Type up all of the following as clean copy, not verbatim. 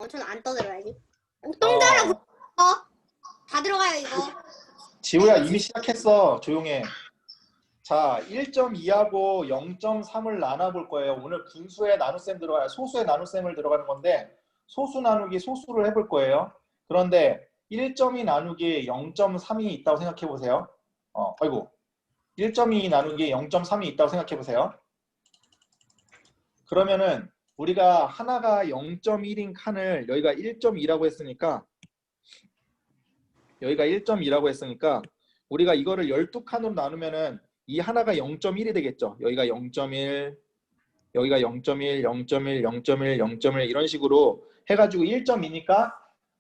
저는 안 떠들어야지. 똥자랑 다 들어가요 이거. 지우야 이미 시작했어. 조용해. 자, 1.2하고 0.3을 나눠볼 거예요. 오늘 분수의 나눗셈 들어가요. 소수의 나눗셈을 들어가는 건데 소수 나누기 소수를 해볼 거예요. 그런데 1.2 나누기 0.3이 있다고 생각해 보세요. 아이고 1.2 나누기 0.3이 있다고 생각해 보세요. 그러면은 우리가 하나가 0.1인 칸을 여기가 1.2라고 했으니까 우리가 이거를 12칸으로 나누면은 이 하나가 0.1이 되겠죠. 여기가 0.1, 여기가 0.1, 0.1, 0.1, 0.1 이런 식으로 해가지고 1.2니까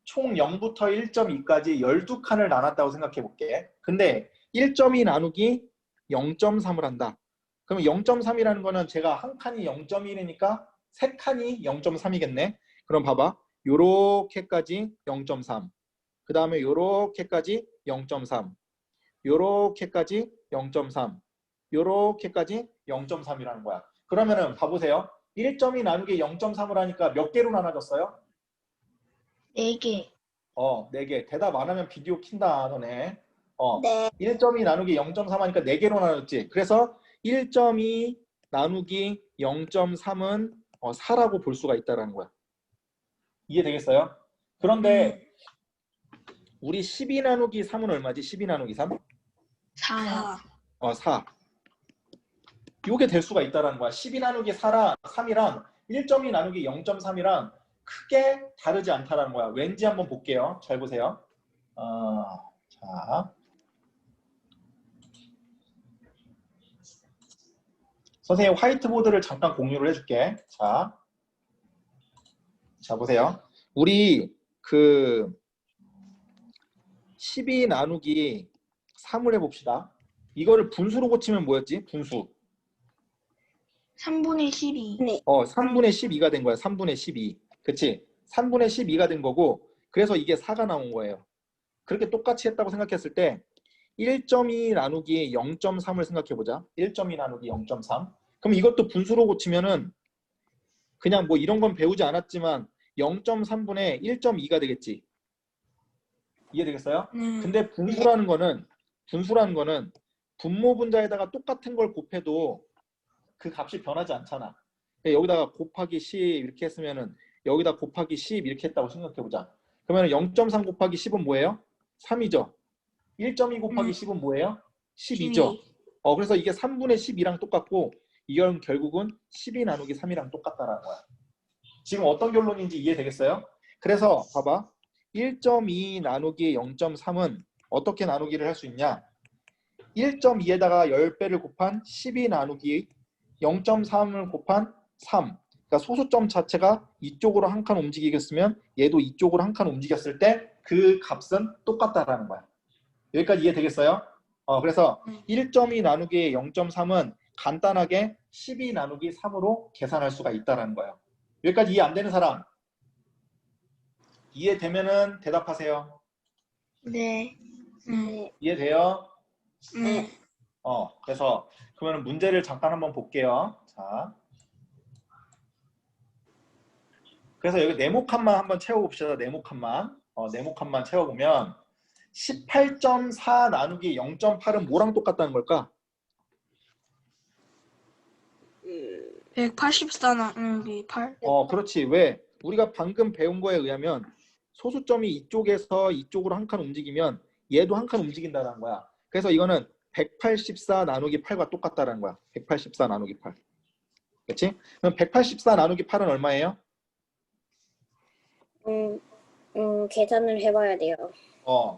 총 0부터 1.2까지 12칸을 나눴다고 생각해 볼게. 근데 1.2 나누기 0.3을 한다. 그럼 0.3이라는 거는 제가 한 칸이 0.1이니까 세 칸이 0.3이겠네. 그럼 봐봐. 요렇게까지 0.3. 그 다음에 요렇게까지 0.3. 요렇게까지 0.3. 요렇게까지 0.3이라는 거야. 그러면은 봐보세요. 1.2 나누기 0.3을 하니까 몇 개로 나눠졌어요? 4개. 4개. 대답 안 하면 비디오 킨다, 너네. 네. 1.2 나누기 0.3 하니까 4개로 나눴지. 그래서 1.2 나누기 0.3은 4라고 볼 수가 있다는 거야. 이해되겠어요? 그런데 우리 12 나누기 3은 얼마지? 12 나누기 3? 4요. 4. 요게 될 수가 있다는 거야. 12 나누기 4랑 3이랑 1.2 나누기 0.3이랑 크게 다르지 않다는 거야. 왠지 한번 볼게요. 잘 보세요. 자, 선생님 화이트보드를 잠깐 공유를 해줄게. 자 보세요. 우리 그 12 나누기 3을 해봅시다. 이거를 분수로 고치면 뭐였지? 분수. 3분의 12. 네. 3분의 12가 된 거야. 3분의 12. 그치? 3분의 12가 된 거고 그래서 이게 4가 나온 거예요. 그렇게 똑같이 했다고 생각했을 때 1.2 나누기 0.3을 생각해보자. 1.2 나누기 0.3. 그럼 이것도 분수로 고치면은 그냥 뭐 이런 건 배우지 않았지만 0.3분의 1.2가 되겠지. 이해되겠어요? 근데 분수라는 거는 분모 분자에다가 똑같은 걸 곱해도 그 값이 변하지 않잖아. 여기다가 곱하기 10 이렇게 했으면은 여기다 곱하기 10 이렇게 했다고 생각해보자. 그러면 0.3 곱하기 10은 뭐예요? 3이죠. 1.2 곱하기 10은 뭐예요? 12죠. 그래서 이게 3분의 12랑 똑같고 이건 결국은 12 나누기 3이랑 똑같다라는 거야. 지금 어떤 결론인지 이해되겠어요? 그래서 봐봐. 1.2 나누기 0.3은 어떻게 나누기를 할 수 있냐? 1.2에다가 10배를 곱한 12 나누기 0.3을 곱한 3. 그러니까 소수점 자체가 이쪽으로 한 칸 움직이겠으면 얘도 이쪽으로 한 칸 움직였을 때 그 값은 똑같다라는 거야. 여기까지 이해되겠어요? 그래서 1.2 나누기 0.3은 간단하게 12 나누기 3으로 계산할 수가 있다는 거예요. 여기까지 이해 안 되는 사람? 이해되면은 대답하세요. 네. 이해돼요? 네. 그래서 그러면 문제를 잠깐 한번 볼게요. 자, 그래서 여기 네모칸만 한번 채워봅시다. 네모칸만 채워보면 18.4 나누기 0.8은 뭐랑 똑같다는 걸까? 184 나누기 8. 그렇지. 왜? 우리가 방금 배운 거에 의하면 소수점이 이쪽에서 이쪽으로 한 칸 움직이면 얘도 한 칸 움직인다는 거야. 그래서 이거는 184 나누기 8과 똑같다는 거야. 184 나누기 8. 그렇지? 그럼 184 나누기 8은 얼마예요? 계산을 해봐야 돼요.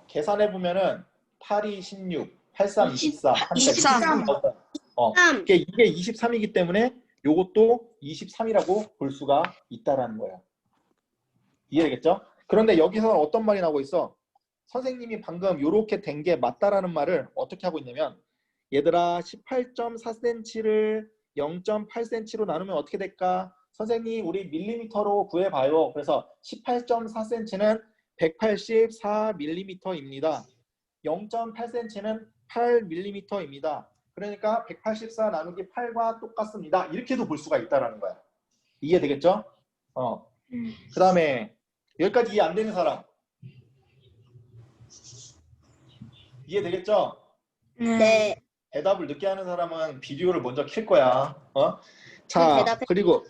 계산해보면은 8이 16, 83, 24, 23. 이게 23이기 때문에 요것도 23이라고 볼 수가 있다라는 거예요. 이해되겠죠? 그런데 여기서는 어떤 말이 나오고 있어? 선생님이 방금 요렇게 된 게 맞다라는 말을 어떻게 하고 있냐면 얘들아 18.4cm를 0.8cm로 나누면 어떻게 될까? 선생님 우리 밀리미터로 구해봐요. 그래서 18.4cm는 184mm입니다. 0.8cm는 8mm입니다. 그러니까 184 나누기 8과 똑같습니다. 이렇게도 볼 수가 있다는 거야. 이해되겠죠? 그 다음에 여기까지 이해 안 되는 사람? 이해되겠죠? 네. 대답을 늦게 하는 사람은 비디오를 먼저 킬 거야. 자, 네, 대답해. 그리고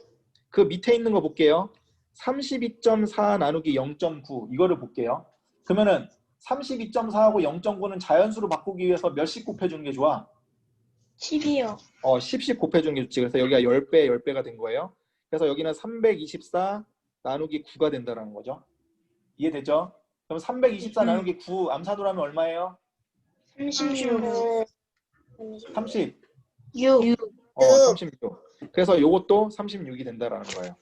그 밑에 있는 거 볼게요. 32.4 나누기 0.9 이거를 볼게요. 그러면은 32.4하고 0.9는 자연수로 바꾸기 위해서 몇씩 곱해주는 게 좋아? 10이요. 10씩 곱해주는 게 좋지. 그래서 여기가 10배, 10배가 된 거예요. 그래서 여기는 324 나누기 9가 된다는 거죠. 이해되죠? 그럼 324 나누기 9 암산으로 하면 얼마예요? 36. 30. 6. 36. 그래서 요것도 36이 된다라는 거예요.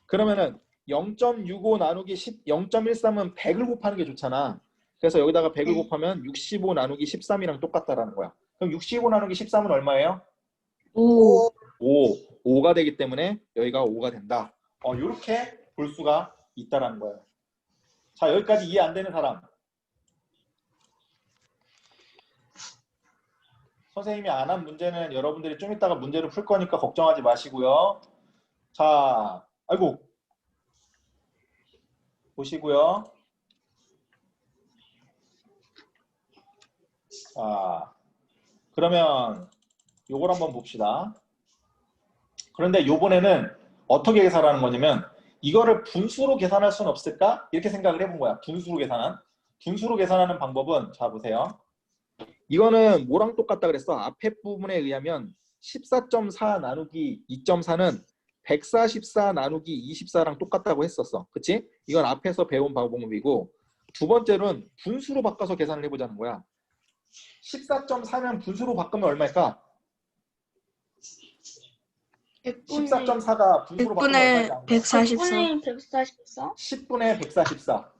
그러면은 0.65 나누기 10, 0.13은 100을 곱하는 게 좋잖아. 그래서 여기다가 100을 곱하면 65 나누기 13이랑 똑같다라는 거야. 그럼 65 나누기 13은 얼마예요? 5. 5가 되기 때문에 여기가 5가 된다. 이렇게 볼 수가 있다라는 거예요. 자, 여기까지 이해 안 되는 사람. 선생님이 안 한 문제는 여러분들이 좀 이따가 문제를 풀 거니까 걱정하지 마시고요. 자, 아이고. 보시고요. 자, 그러면 요걸 한번 봅시다. 그런데 요번에는 어떻게 계산하는 거냐면 이거를 분수로 계산할 수는 없을까? 이렇게 생각을 해본 거야. 분수로 계산하는 방법은 자 보세요. 이거는 뭐랑 똑같다 그랬어? 앞에 부분에 의하면 14.4 나누기 2.4는 144 나누기 24랑 똑같다고 했었어. 그치? 이건 앞에서 배운 방법이고 두 번째로는 분수로 바꿔서 계산을 해보자는 거야. 14.4면 분수로 바꾸면 얼마일까? 14.4가 분수로 바꾸면 얼마일까? 144. 10분의 144.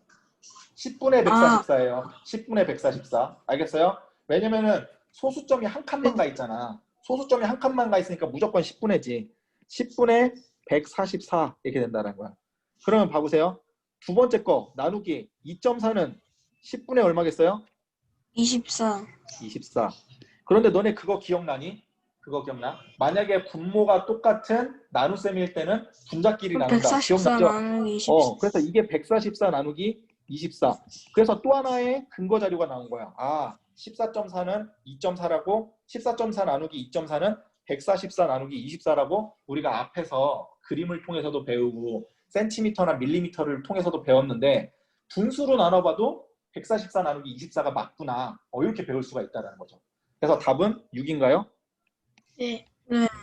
10분의 144예요. 10분의 144. 알겠어요? 왜냐면은 소수점이 한 칸만 가 있잖아. 소수점이 한 칸만 가 있으니까 무조건 10분의지. 10분의 144 이렇게 된다는 거야. 그러면 봐보세요. 두 번째 거 나누기 2.4는 10분의 얼마겠어요? 24. 24. 그런데 너네 그거 기억나니? 그거 기억나? 만약에 분모가 똑같은 나눗셈일 때는 분자끼리 나눈다. 144 기억나죠? 나누기 24. 그래서 이게 144 나누기 24. 그래서 또 하나의 근거 자료가 나온 거야. 14.4는 2.4라고 14.4 나누기 2.4는 144 나누기 24라고 우리가 앞에서 그림을 통해서도 배우고 센티미터나 밀리미터를 통해서도 배웠는데 분수로 나눠봐도 144 나누기 24가 맞구나. 이렇게 배울 수가 있다는 거죠. 그래서 답은 6인가요? 네.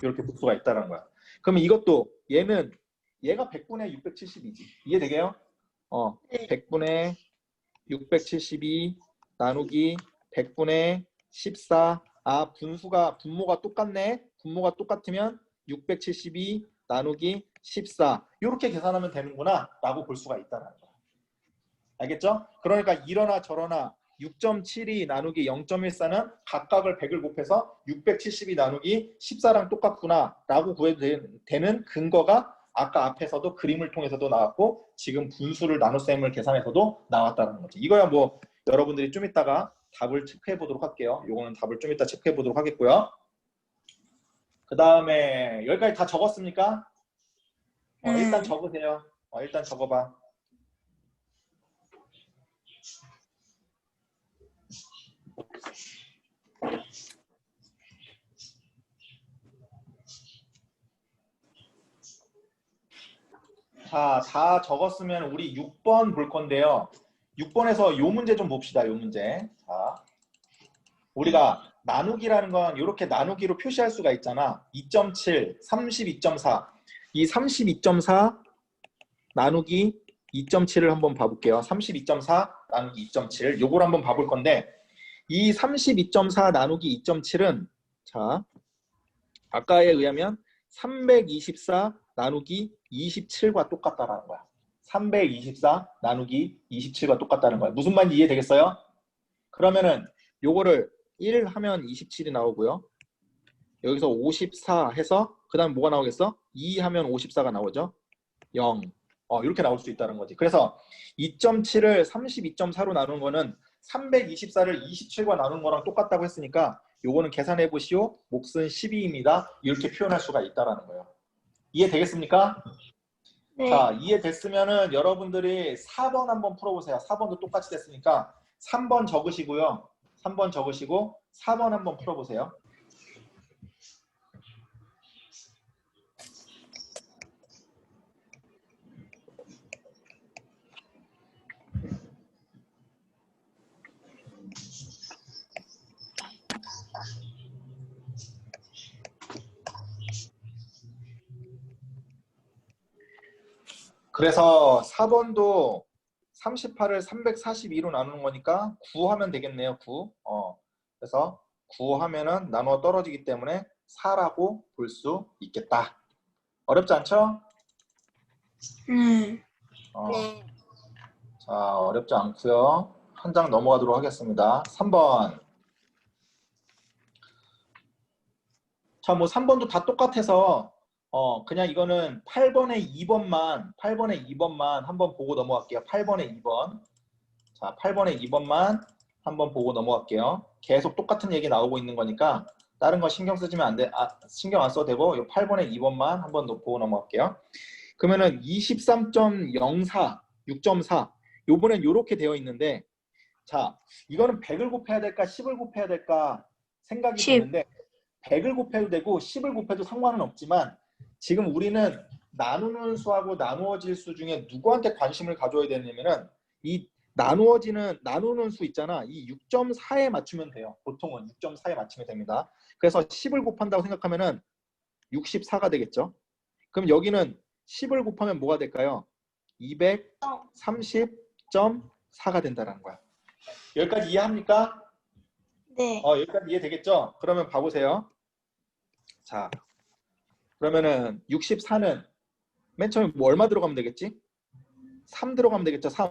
이렇게 볼 수가 있다는 거야. 그러면 이것도 얘가 100분의 672지. 이해되게요? 네. 100분의 672 나누기 100분의 14. 분모가 똑같네. 분모가 똑같으면 672 나누기 14. 이렇게 계산하면 되는구나 라고 볼 수가 있다는 거야. 알겠죠? 그러니까 이러나 저러나 6.72 나누기 0.14는 각각을 100을 곱해서 672 나누기 14랑 똑같구나 라고 구해도 되는 근거가 아까 앞에서도 그림을 통해서도 나왔고 지금 분수를 나눗셈을 계산해서도 나왔다는 거지. 이거야 뭐 여러분들이 좀 이따가 답을 체크해 보도록 할게요. 요거는 답을 좀 이따 체크해 보도록 하겠고요. 그 다음에 여기까지 다 적었습니까? 일단 적으세요. 일단 적어봐. 자, 다 적었으면 우리 6번 볼 건데요. 6번에서 요 문제 좀 봅시다. 요 문제. 자, 우리가 나누기라는 건 이렇게 나누기로 표시할 수가 있잖아. 2.7, 32.4. 이 32.4 나누기 2.7을 한번 봐볼게요. 32.4 나누기 2.7. 요걸 한번 봐볼 건데 이 32.4 나누기 2.7은 자, 아까에 의하면 324 나누기 27과 똑같다라는 거야. 324 나누기 27과 똑같다는 거야. 무슨 말인지 이해되겠어요? 그러면은 요거를 1 하면 27이 나오고요. 여기서 54 해서 그 다음 뭐가 나오겠어? 2 하면 54가 나오죠. 0. 이렇게 나올 수 있다는 거지. 그래서 2.7을 32.4로 나눈 거는 324를 27과 나눈 거랑 똑같다고 했으니까 요거는 계산해 보시오. 몫은 12입니다. 이렇게 표현할 수가 있다는 거예요. 이해되겠습니까? 네. 자, 이해됐으면은 여러분들이 4번 한번 풀어보세요. 4번도 똑같이 됐으니까 3번 적으시고요. 3번 적으시고 4번 한번 풀어보세요. 그래서 4번도 38을 342로 나누는 거니까 9 하면 되겠네요. 9. 그래서 9 하면은 나누어 떨어지기 때문에 4라고 볼 수 있겠다. 어렵지 않죠? 네. 네. 자, 어렵지 않고요. 한 장 넘어가도록 하겠습니다. 3번. 자, 뭐 3번도 다 똑같아서 그냥 이거는 8번에 2번만 한번 보고 넘어갈게요. 8번에 2번. 자, 8번에 2번만 한번 보고 넘어갈게요. 계속 똑같은 얘기 나오고 있는 거니까 다른 거 신경 쓰지면 안 돼. 신경 안 써도 되고 이 8번에 2번만 한번 보고 넘어갈게요. 그러면은 23.04, 6.4. 요번엔 요렇게 되어 있는데 자, 이거는 100을 곱해야 될까 10을 곱해야 될까 생각이 10. 드는데 100을 곱해도 되고 10을 곱해도 상관은 없지만 지금 우리는 나누는 수하고 나누어질 수 중에 누구한테 관심을 가져야 되냐면은 이 나누는 수 있잖아. 이 6.4에 맞추면 돼요. 보통은 6.4에 맞추면 됩니다. 그래서 10을 곱한다고 생각하면은 64가 되겠죠. 그럼 여기는 10을 곱하면 뭐가 될까요? 230.4가 된다는 거야. 여기까지 이해합니까? 네. 여기까지 이해되겠죠? 그러면 봐보세요. 자, 그러면은 64는 맨 처음에 뭐 얼마 들어가면 되겠지? 3 들어가면 되겠죠? 3.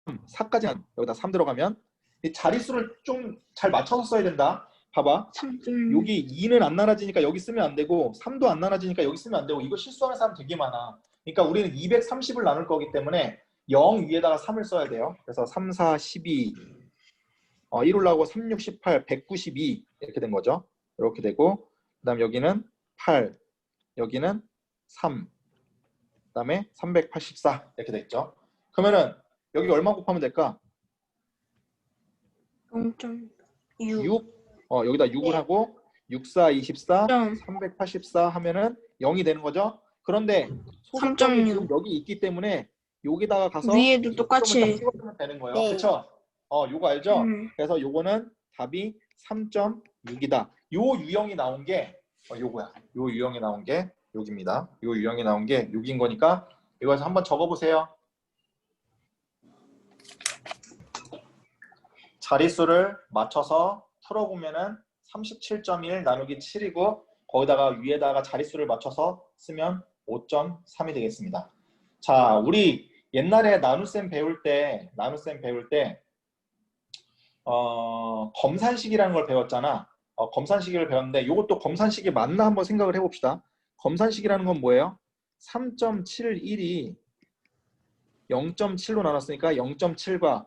4까지 여기다 3 들어가면 이 자릿수를 좀 잘 맞춰서 써야 된다. 봐봐. 3점. 여기 2는 안 나눠지니까 여기 쓰면 안 되고 3도 안 나눠지니까 여기 쓰면 안 되고 이거 실수하는 사람 되게 많아. 그러니까 우리는 230을 나눌 거기 때문에 0 위에다가 3을 써야 돼요. 그래서 3, 4, 12 1 올라오고 3, 6, 18, 192 이렇게 된 거죠. 이렇게 되고 그 다음 여기는 8 여기는 3 그 다음에 384 이렇게 됐죠. 그러면은 여기 얼마 곱하면 될까? 0.6. 6 여기다 6을 하고 6, 4, 24 점. 384 하면은 0이 되는 거죠. 그런데 소수점이 3.6. 지금 여기 있기 때문에 여기다가 가서 위에도 소수점을 똑같이. 딱 찍어주면 되는 거예요. 네. 그렇죠? 요거 알죠? 음. 그래서 요거는 답이 3.6이다. 요 유형이 나온 게 요거야. 요 유형이 나온 게 여기입니다. 요 유형이 나온 게 6인 거니까 이거 한번 적어보세요. 자릿수를 맞춰서 풀어보면은 37.1 나누기 7이고 거기다가 위에다가 자릿수를 맞춰서 쓰면 5.3이 되겠습니다. 자, 우리 옛날에 나눗셈 배울 때 검산식이라는 걸 배웠잖아. 검산식을 배웠는데 이것도 검산식이 맞나 한번 생각을 해봅시다. 검산식이라는 건 뭐예요? 3.71이 0.7로 나눴으니까 0.7과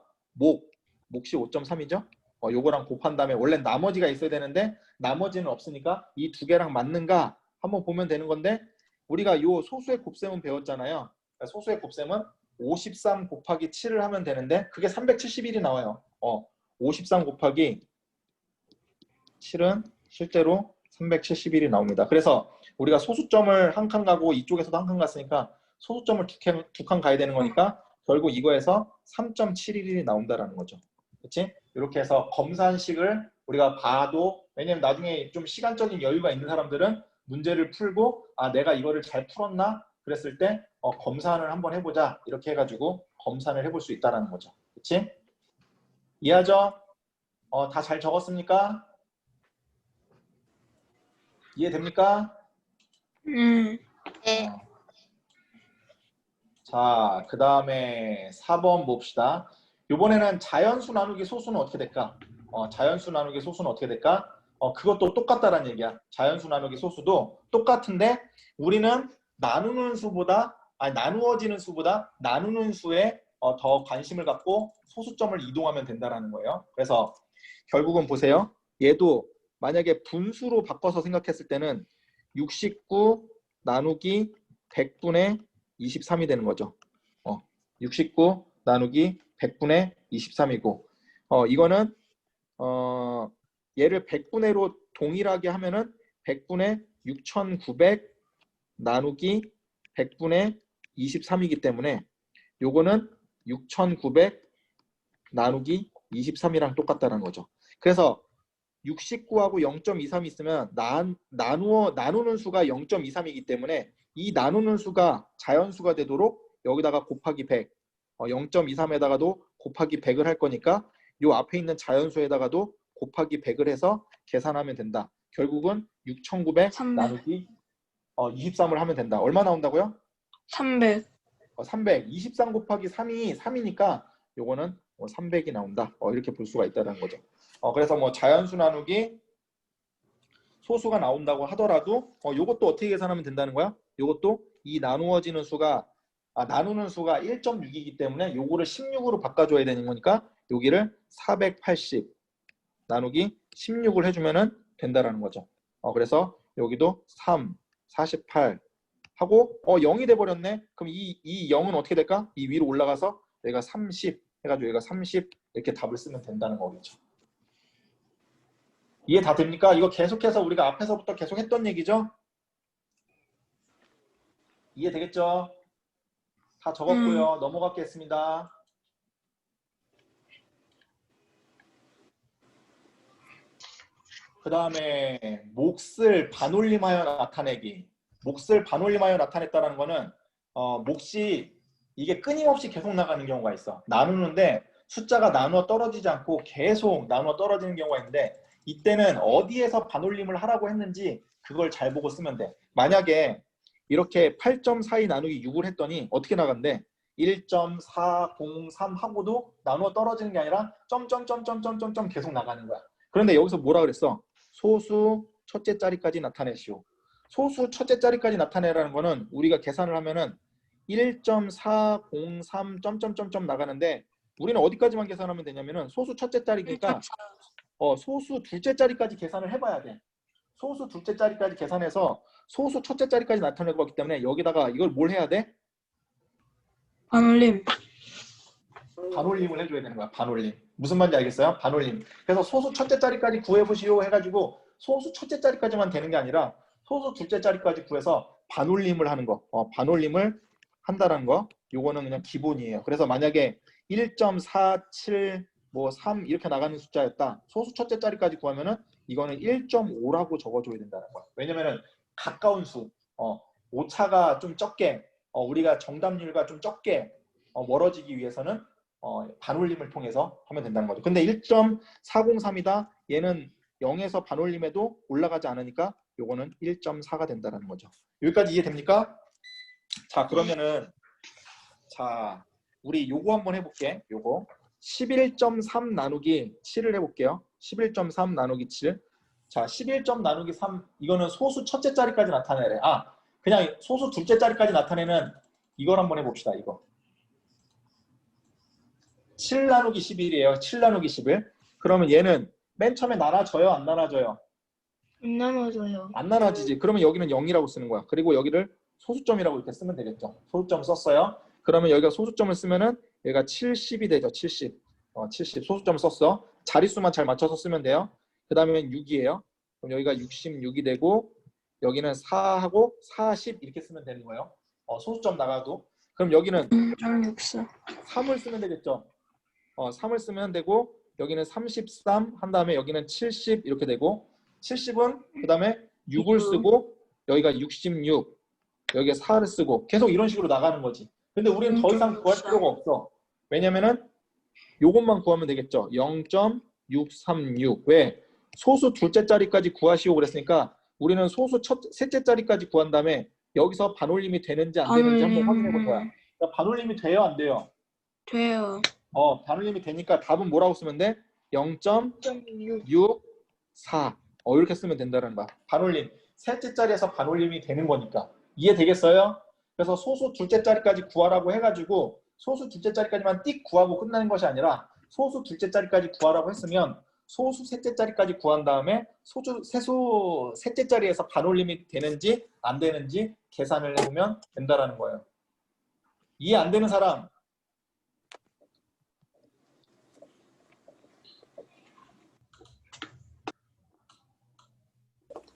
몫이 5.3이죠? 요거랑 곱한 다음에 원래 나머지가 있어야 되는데 나머지는 없으니까 이 두 개랑 맞는가 한번 보면 되는 건데 우리가 요 소수의 곱셈은 배웠잖아요. 소수의 곱셈은 53 곱하기 7을 하면 되는데 그게 371이 나와요. 53 곱하기 7은 실제로 371이 나옵니다. 그래서 우리가 소수점을 한 칸 가고 이쪽에서도 한 칸 갔으니까 소수점을 두 칸 가야 되는 거니까 결국 이거에서 3.71이 나온다라는 거죠. 그렇지? 이렇게 해서 검산식을 우리가 봐도 왜냐면 나중에 좀 시간적인 여유가 있는 사람들은 문제를 풀고 내가 이거를 잘 풀었나? 그랬을 때 검산을 한번 해보자 이렇게 해가지고 검산을 해볼 수 있다는 거죠. 그렇지? 이해하죠? 다 잘 적었습니까? 이해됩니까? 네. 자, 그 다음에 4번 봅시다. 이번에는 자연수 나누기 소수는 어떻게 될까? 자연수 나누기 소수는 어떻게 될까? 그것도 똑같다라는 얘기야. 자연수 나누기 소수도 똑같은데 우리는 나누어지는 수보다 나누는 수에 더 관심을 갖고 소수점을 이동하면 된다라는 거예요. 그래서 결국은 보세요. 얘도 만약에 분수로 바꿔서 생각했을 때는 69 나누기 100분의 23이 되는 거죠. 69 나누기 100분의 23이고 이거는 얘를 100분의로 동일하게 하면은 100분의 6900 나누기 100분의 23이기 때문에 요거는 6900 나누기 23이랑 똑같다는 거죠. 그래서 69하고 0.23 있으면 나누는 수가 0.23이기 때문에 이 나누는 수가 자연수가 되도록 여기다가 곱하기 100, 0.23에다가도 곱하기 100을 할 거니까 요 앞에 있는 자연수에다가도 곱하기 100을 해서 계산하면 된다. 결국은 6900 300. 나누기 23을 하면 된다. 얼마 나온다고요? 300. 300. 23 곱하기 3이 3이니까 요거는 300이 나온다. 이렇게 볼 수가 있다는 거죠. 그래서 뭐 자연수 나누기 소수가 나온다고 하더라도 요것도 어떻게 계산하면 된다는 거야? 요것도 이 나누어지는 수가 나누는 수가 1.6이기 때문에 요거를 16으로 바꿔줘야 되는 거니까 여기를 480 나누기 16을 해주면은 된다라는 거죠. 그래서 여기도 3, 48 하고 0이 돼버렸네. 그럼 이 0은 어떻게 될까? 이 위로 올라가서 얘가 30 해가지고 얘가 30 이렇게 답을 쓰면 된다는 거겠죠. 이해 다 됩니까? 이거 계속해서 우리가 앞에서부터 계속 했던 얘기죠? 이해 되겠죠? 다 적었고요. 넘어가겠습니다. 그 다음에 몫을 반올림하여 나타내기. 몫을 반올림하여 나타냈다는 거는 몫이 이게 끊임없이 계속 나가는 경우가 있어. 나누는데 숫자가 나누어 떨어지지 않고 계속 나누어 떨어지는 경우가 있는데 이때는 어디에서 반올림을 하라고 했는지 그걸 잘 보고 쓰면 돼. 만약에 이렇게 8.42 나누기 6을 했더니 어떻게 나간대? 1.403 하고도 나누어 떨어지는 게 아니라 점점점점점점 계속 나가는 거야. 그런데 여기서 뭐라 그랬어? 소수 첫째 자리까지 나타내시오. 소수 첫째 자리까지 나타내라는 거는 우리가 계산을 하면은 1.403 점점점점 나가는데 우리는 어디까지만 계산하면 되냐면은 소수 첫째 자리니까 소수 둘째 자리까지 계산을 해봐야 돼. 소수 둘째 자리까지 계산해서 소수 첫째 자리까지 나타내고 있기 때문에 여기다가 이걸 뭘 해야 돼? 반올림. 반올림을 해줘야 되는 거야. 반올림. 무슨 말인지 알겠어요? 반올림. 그래서 소수 첫째 자리까지 구해보시오 해가지고 소수 첫째 자리까지만 되는 게 아니라 소수 둘째 자리까지 구해서 반올림을 하는 거. 반올림을 한다는 거. 요거는 그냥 기본이에요. 그래서 만약에 1.47 뭐 3 이렇게 나가는 숫자였다. 소수 첫째 자리까지 구하면은 이거는 1.5라고 적어줘야 된다는 거야. 왜냐면은 가까운 수, 오차가 좀 적게, 우리가 정답률과 좀 적게 멀어지기 위해서는 반올림을 통해서 하면 된다는 거죠. 근데 1.403이다. 얘는 0에서 반올림에도 올라가지 않으니까 요거는 1.4가 된다는 거죠. 여기까지 이해됩니까? 자, 그러면은 자, 우리 요거 한번 해볼게. 요거 11.3 나누기 7을 해볼게요. 11.3 나누기 7. 자, 11점 나누기 3 이거는 소수 첫째 자리까지 나타내래. 그냥 소수 둘째 자리까지 나타내는 이걸 한번 해봅시다. 이거 7 나누기 11이에요. 7 나누기 11. 그러면 얘는 맨 처음에 나눠져요? 안 나눠져요? 안 나눠져요. 안 나눠지지. 그러면 여기는 0이라고 쓰는 거야. 그리고 여기를 소수점이라고 이렇게 쓰면 되겠죠. 소수점 썼어요. 그러면 여기가 소수점을 쓰면은 얘가 70이 되죠. 70. 70. 소수점 썼어. 자릿수만 잘 맞춰서 쓰면 돼요. 그 다음에 6이에요. 그럼 여기가 66이 되고 여기는 4하고 40 이렇게 쓰면 되는 거예요. 소수점 나가도. 그럼 여기는 0.64. 3을 쓰면 되겠죠. 3을 쓰면 되고 여기는 33 한 다음에 여기는 70 이렇게 되고 70은 그 다음에 6을 쓰고 여기가 66 여기에 4를 쓰고 계속 이런 식으로 나가는 거지. 근데 우리는 더 이상 구할 필요가 없어. 왜냐면은 요것만 구하면 되겠죠. 0.636. 왜? 소수 둘째 자리까지 구하시오 그랬으니까 우리는 소수 셋째 자리까지 구한 다음에 여기서 반올림이 되는지 안 되는지 한번 확인해 볼 거야. 그러니까 반올림이 돼요 안 돼요? 돼요. 반올림이 되니까 답은 뭐라고 쓰면 돼? 0.64 이렇게 쓰면 된다는 거야. 반올림. 셋째 자리에서 반올림이 되는 거니까. 이해되겠어요? 그래서 소수 둘째 자리까지 구하라고 해가지고 소수 둘째 자리까지만 띡 구하고 끝나는 것이 아니라 소수 둘째 자리까지 구하라고 했으면 소수 셋째 자리까지 구한 다음에 소수 셋째 자리에서 반올림이 되는지 안 되는지 계산을 해보면 된다라는 거예요. 이해 안 되는 사람?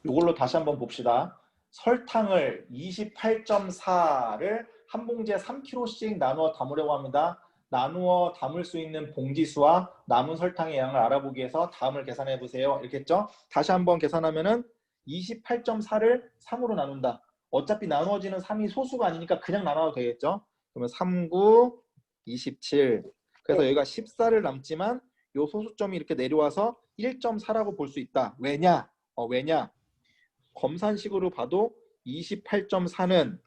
이걸로 다시 한번 봅시다. 설탕을 28.4를 한 봉지에 3kg씩 나누어 담으려고 합니다. 나누어 담을 수 있는 봉지수와 남은 설탕의 양을 알아보기 위해서 다음을 계산해 보세요. 이렇게 했죠? 다시 한번 계산하면은 28.4를 3으로 나눈다. 어차피 나누어지는 3이 소수가 아니니까 그냥 나눠도 되겠죠? 그러면 3, 9, 27. 그래서 여기가 14를 남지만 이 소수점이 이렇게 내려와서 1.4라고 볼 수 있다. 왜냐? 왜냐? 검산식으로 봐도 28.4는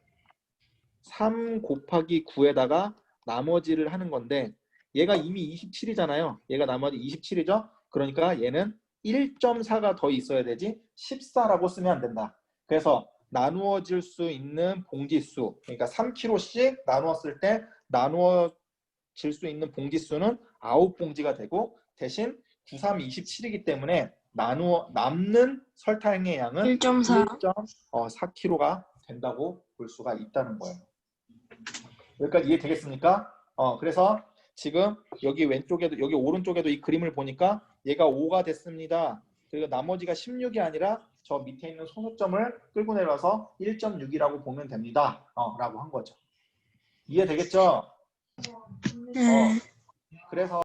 3 곱하기 9에다가 나머지를 하는 건데 얘가 이미 27이잖아요. 얘가 나머지 27이죠. 그러니까 얘는 1.4가 더 있어야 되지 14라고 쓰면 안 된다. 그래서 나누어질 수 있는 봉지수, 그러니까 3kg씩 나누었을 때 나누어질 수 있는 봉지수는 9봉지가 되고 대신 9, 3, 27이기 때문에 남는 설탕의 양은 1.4. 1.4kg가 된다고 볼 수가 있다는 거예요. 여기까지 이해되겠습니까? 그래서 지금 여기 왼쪽에도 여기 오른쪽에도 이 그림을 보니까 얘가 5가 됐습니다. 그리고 나머지가 16이 아니라 저 밑에 있는 소수점을 끌고 내려와서 1.6이라고 보면 됩니다. 라고 한 거죠. 이해되겠죠? 그래서